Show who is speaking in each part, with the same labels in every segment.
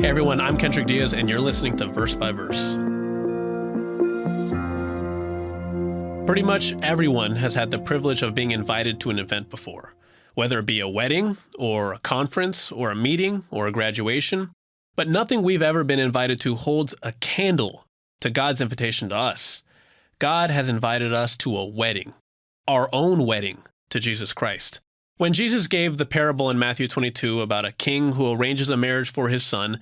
Speaker 1: Hey everyone, I'm Kendrick Diaz, and you're listening to Verse by Verse. Pretty much everyone has had the privilege of being invited to an event before, whether it be a wedding, or a conference, or a meeting, or a graduation. But nothing we've ever been invited to holds a candle to God's invitation to us. God has invited us to a wedding, our own wedding to Jesus Christ. When Jesus gave the parable in Matthew 22 about a king who arranges a marriage for his son,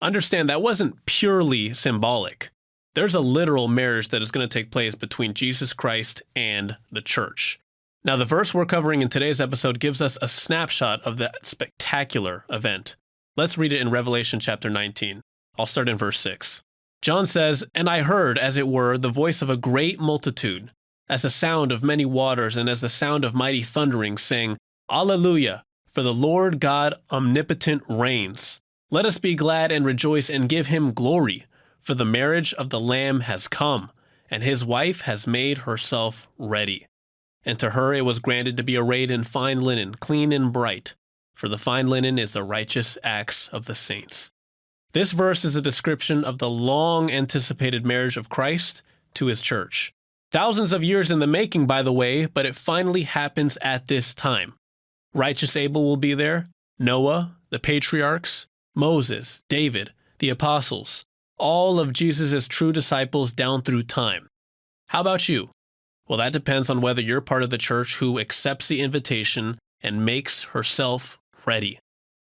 Speaker 1: understand that wasn't purely symbolic. There's a literal marriage that is going to take place between Jesus Christ and the church. Now, the verse we're covering in today's episode gives us a snapshot of that spectacular event. Let's read it in Revelation chapter 19. I'll start in verse 6. John says, "And I heard, as it were, the voice of a great multitude, as the sound of many waters and as the sound of mighty thunderings, saying, Alleluia, for the Lord God omnipotent reigns. Let us be glad and rejoice and give him glory, for the marriage of the Lamb has come, and his wife has made herself ready. And to her it was granted to be arrayed in fine linen, clean and bright, for the fine linen is the righteous acts of the saints." This verse is a description of the long-anticipated marriage of Christ to his church. Thousands of years in the making, by the way, but it finally happens at this time. Righteous Abel will be there, Noah, the patriarchs, Moses, David, the apostles, all of Jesus' true disciples down through time. How about you? Well, that depends on whether you're part of the church who accepts the invitation and makes herself ready.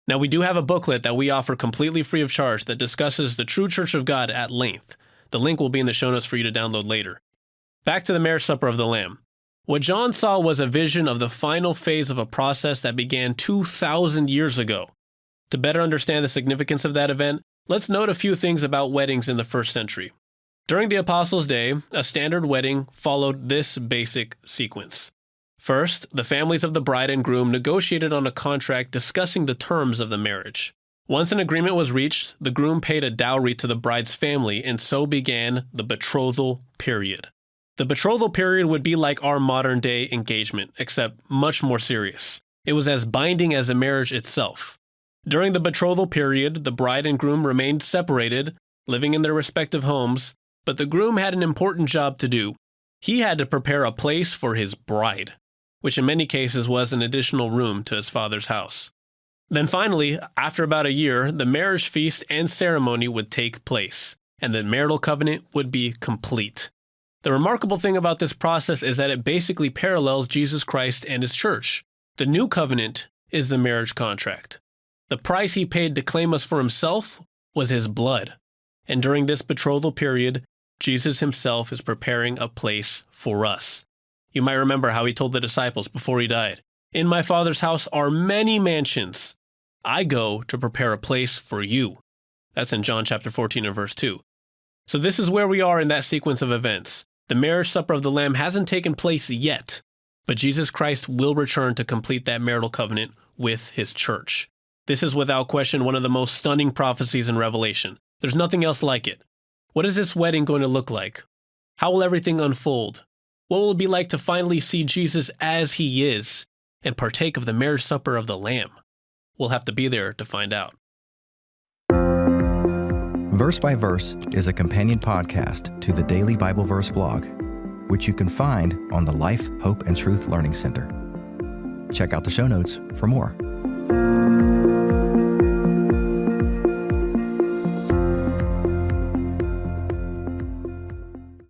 Speaker 1: Now, we do have a booklet that we offer completely free of charge that discusses the true church of God at length. The link will be in the show notes for you to download later. Back to the marriage supper of the Lamb. What John saw was a vision of the final phase of a process that began 2,000 years ago. To better understand the significance of that event, let's note a few things about weddings in the first century. During the Apostles' day, a standard wedding followed this basic sequence. First, the families of the bride and groom negotiated on a contract discussing the terms of the marriage. Once an agreement was reached, the groom paid a dowry to the bride's family, and so began the betrothal period. The betrothal period would be like our modern-day engagement, except much more serious. It was as binding as a marriage itself. During the betrothal period, the bride and groom remained separated, living in their respective homes, but the groom had an important job to do. He had to prepare a place for his bride, which in many cases was an additional room to his father's house. Then finally, after about a year, the marriage feast and ceremony would take place, and the marital covenant would be complete. The remarkable thing about this process is that it basically parallels Jesus Christ and his church. The new covenant is the marriage contract. The price he paid to claim us for himself was his blood. And during this betrothal period, Jesus himself is preparing a place for us. You might remember how he told the disciples before he died, "In my Father's house are many mansions. I go to prepare a place for you." That's in John chapter 14 and verse 2. So this is where we are in that sequence of events. The marriage supper of the Lamb hasn't taken place yet, but Jesus Christ will return to complete that marital covenant with his church. This is without question one of the most stunning prophecies in Revelation. There's nothing else like it. What is this wedding going to look like? How will everything unfold? What will it be like to finally see Jesus as he is and partake of the marriage supper of the Lamb? We'll have to be there to find out.
Speaker 2: Verse by Verse is a companion podcast to the Daily Bible Verse blog, which you can find on the Life, Hope, and Truth Learning Center. Check out the show notes for more.